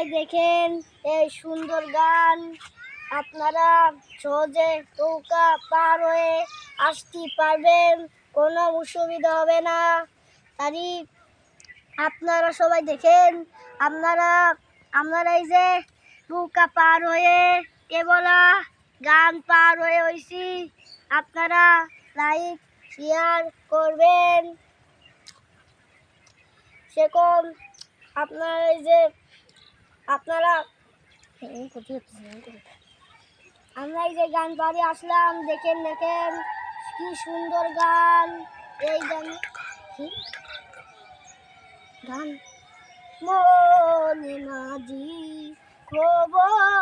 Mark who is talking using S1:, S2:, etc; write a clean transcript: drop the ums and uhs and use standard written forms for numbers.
S1: সবাই দেখেন এই সুন্দর গান। আপনারা সহজে নৌকা পার হয়ে আসতে পারবেন, কোনো অসুবিধা হবে না। তাই আপনারা সবাই দেখেন, আপনারা এই যে নৌকা পার হয়ে কেবল গান পার হয়ে হইছি। আপনারা লাইক শেয়ার করবেন। সেরকম আপনারা এই যে আপনারা আমরা এই যে গান পাড়ে আসলাম, দেখেন কি সুন্দর গান। এই গান গান মনে মাঝি খবর